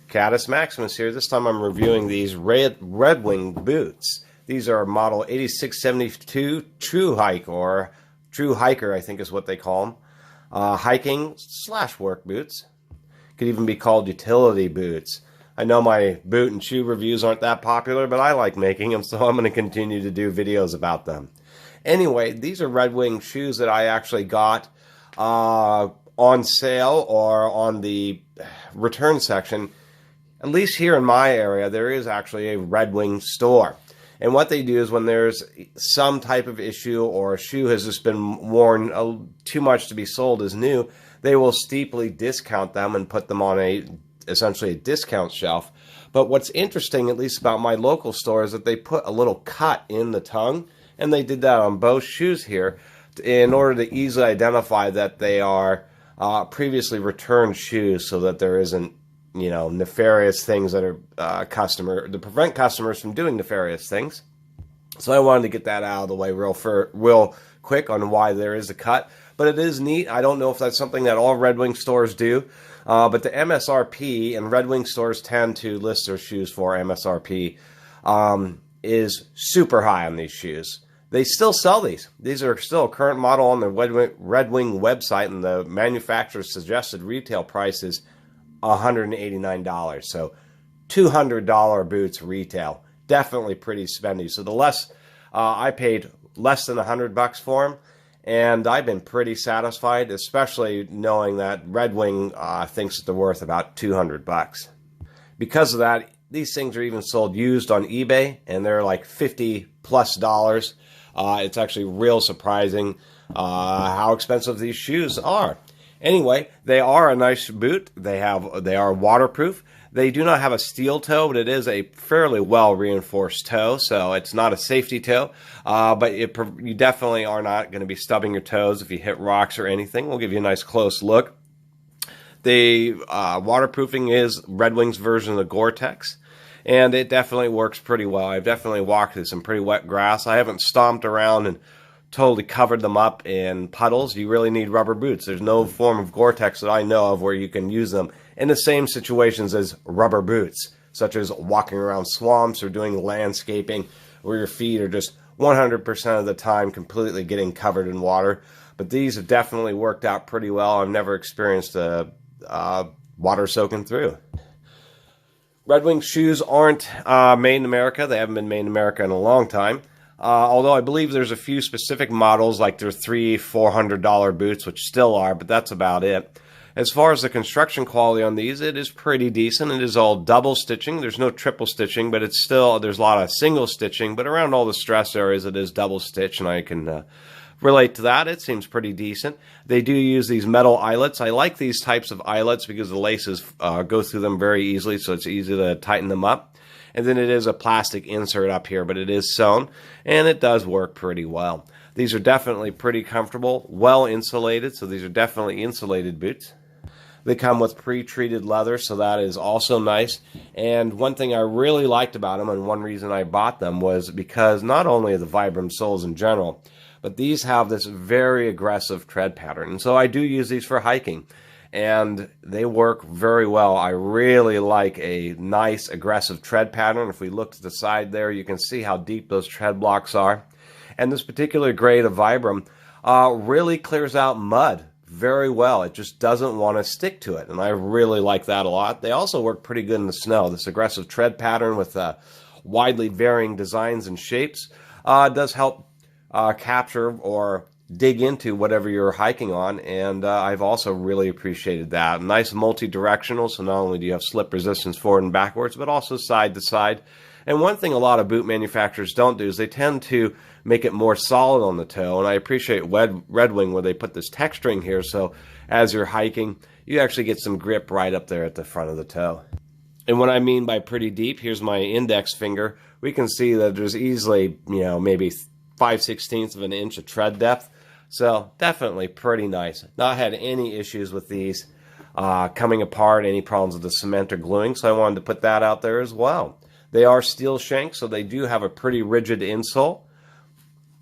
Caddis Maximus here. This time I'm reviewing these RedWing boots. These are model 8672 TruHiker, or TruHiker I think is what they call them. Hiking / work boots. Could even be called utility boots. I know my boot and shoe reviews aren't that popular, but I like making them, so I'm going to continue to do videos about them. Anyway, these are RedWing shoes that I actually got on sale or on the return section. At least here in my area, there is actually a RedWing store. And what they do is when there's some type of issue or a shoe has just been worn too much to be sold as new, they will steeply discount them and put them on essentially a discount shelf. But what's interesting, at least about my local store, is that they put a little cut in the tongue, and they did that on both shoes here in order to easily identify that they are previously returned shoes, so that there isn't, you know, nefarious things that are to prevent customers from doing nefarious things. So I wanted to get that out of the way real quick on why there is a cut. But it is neat. I don't know if that's something that all RedWing stores do. But the MSRP, and RedWing stores tend to list their shoes for MSRP, is super high on these shoes. They still sell these. These are still a current model on the RedWing website, and the manufacturer's suggested retail price is $189. So $200 boots retail. Definitely pretty spendy. So I paid less than $100 for them, and I've been pretty satisfied, especially knowing that RedWing thinks that they're worth about $200. Because of that, these things are even sold used on eBay, and they're like $50+. It's actually real surprising how expensive these shoes are. Anyway, they are a nice boot. They are waterproof. They do not have a steel toe, but it is a fairly well reinforced toe, so it's not a safety toe. But you definitely are not going to be stubbing your toes if you hit rocks or anything. We'll give you a nice close look. The waterproofing is RedWing's version of the Gore-Tex, and it definitely works pretty well. I've definitely walked through some pretty wet grass. I haven't stomped around and totally covered them up in puddles. You really need rubber boots. There's no form of Gore-Tex that I know of where you can use them in the same situations as rubber boots, such as walking around swamps or doing landscaping where your feet are just 100% of the time completely getting covered in water. But these have definitely worked out pretty well. I've never experienced water soaking through. RedWing shoes aren't made in America. They haven't been made in America in a long time. Although I believe there's a few specific models, like their $300-400 boots, which still are, but that's about it. As far as the construction quality on these, it is pretty decent. It is all double stitching. There's no triple stitching, but there's a lot of single stitching. But around all the stress areas, it is double stitch, and I can relate to that. It seems pretty decent. They do use these metal eyelets. I like these types of eyelets because the laces go through them very easily, so it's easy to tighten them up. And then it is a plastic insert up here, but it is sewn, and it does work pretty well. These are definitely pretty comfortable, well insulated, so these are definitely insulated boots. They come with pre-treated leather, so that is also nice. And one thing I really liked about them, and one reason I bought them, was because not only of the Vibram soles in general, but these have this very aggressive tread pattern. And so I do use these for hiking, and they work very well. I really like a nice aggressive tread pattern. If we look to the side there, you can see how deep those tread blocks are. And this particular grade of Vibram really clears out mud very well. It just doesn't want to stick to it, and I really like that a lot. They also work pretty good in the snow. This aggressive tread pattern with widely varying designs and shapes does help capture or dig into whatever you're hiking on, and I've also really appreciated that. Nice multi-directional, so not only do you have slip resistance forward and backwards, but also side to side. And one thing a lot of boot manufacturers don't do is they tend to make it more solid on the toe, and I appreciate RedWing where they put this texturing here, so as you're hiking, you actually get some grip right up there at the front of the toe. And what I mean by pretty deep, here's my index finger. We can see that there's easily, maybe 5/16 of an inch of tread depth. So definitely pretty nice. Not had any issues with these coming apart, any problems with the cement or gluing, so I wanted to put that out there as well. They are steel shank, so they do have a pretty rigid insole.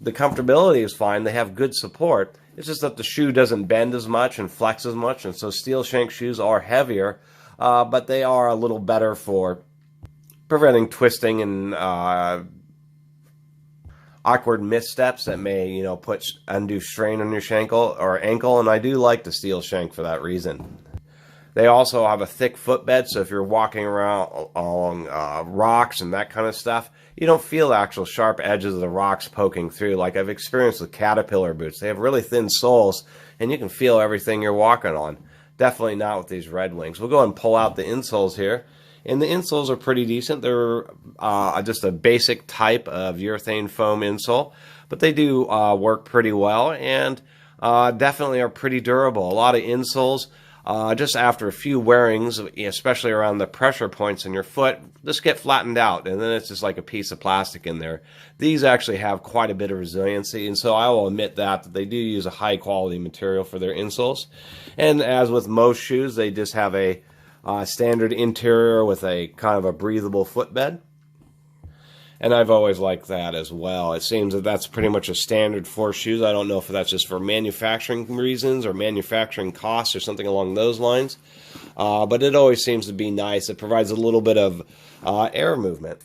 The comfortability is fine. They have good support. It's just that the shoe doesn't bend as much and flex as much, and so steel shank shoes are heavier. but they are a little better for preventing twisting and awkward missteps that may, put undue strain on your ankle, and I do like the steel shank for that reason. They also have a thick footbed, so if you're walking around along rocks and that kind of stuff, you don't feel the actual sharp edges of the rocks poking through like I've experienced with Caterpillar boots. They have really thin soles, and you can feel everything you're walking on. Definitely not with these RedWings. We'll go ahead and pull out the insoles here. And the insoles are pretty decent. They're just a basic type of urethane foam insole, but they do work pretty well and definitely are pretty durable. A lot of insoles, just after a few wearings, especially around the pressure points in your foot, just get flattened out, and then it's just like a piece of plastic in there. These actually have quite a bit of resiliency, and so I will admit that they do use a high-quality material for their insoles. And as with most shoes, they just have a standard interior with a kind of a breathable footbed. And I've always liked that as well. It seems that that's pretty much a standard for shoes. I don't know if that's just for manufacturing reasons or manufacturing costs or something along those lines. But it always seems to be nice. It provides a little bit of air movement.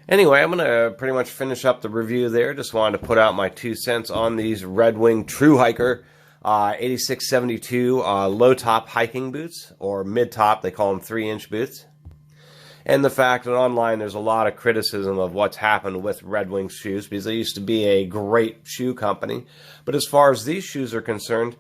Anyway, I'm going to pretty much finish up the review there. Just wanted to put out my 2 cents on these RedWing TruHiker 8672 low-top hiking boots, or mid-top. They call them 3-inch boots. And the fact that online there's a lot of criticism of what's happened with RedWing shoes, because they used to be a great shoe company. But as far as these shoes are concerned,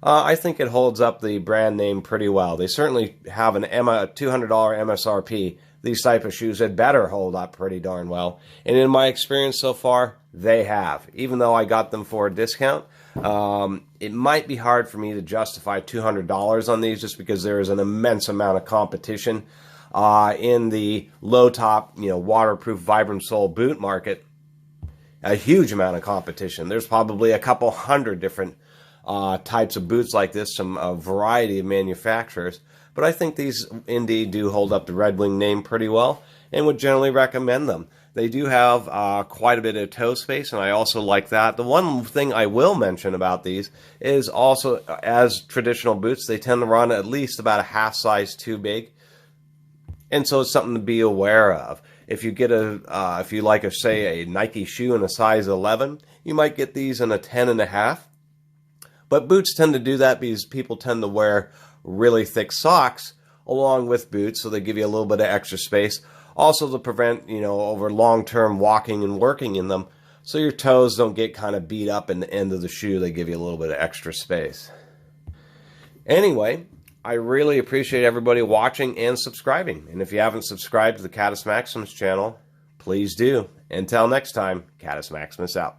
I think it holds up the brand name pretty well. They certainly have a $200 MSRP. These type of shoes had better hold up pretty darn well. And in my experience so far, they have. Even though I got them for a discount, it might be hard for me to justify $200 on these just because there is an immense amount of competition in the low-top, waterproof Vibram sole boot market. A huge amount of competition. There's probably a couple hundred different types of boots like this from a variety of manufacturers. But I think these indeed do hold up the RedWing name pretty well and would generally recommend them. They do have quite a bit of toe space, and I also like that. The one thing I will mention about these is also, as traditional boots, they tend to run at least about a half size too big. And so it's something to be aware of. If you get if you like, say, a Nike shoe in a size 11, you might get these in a 10.5. But boots tend to do that because people tend to wear really thick socks along with boots, so they give you a little bit of extra space. Also to prevent, over long-term walking and working in them, so your toes don't get kind of beat up in the end of the shoe. They give you a little bit of extra space. Anyway, I really appreciate everybody watching and subscribing. And if you haven't subscribed to the Catus Maximus channel, please do. Until next time, Catus Maximus out.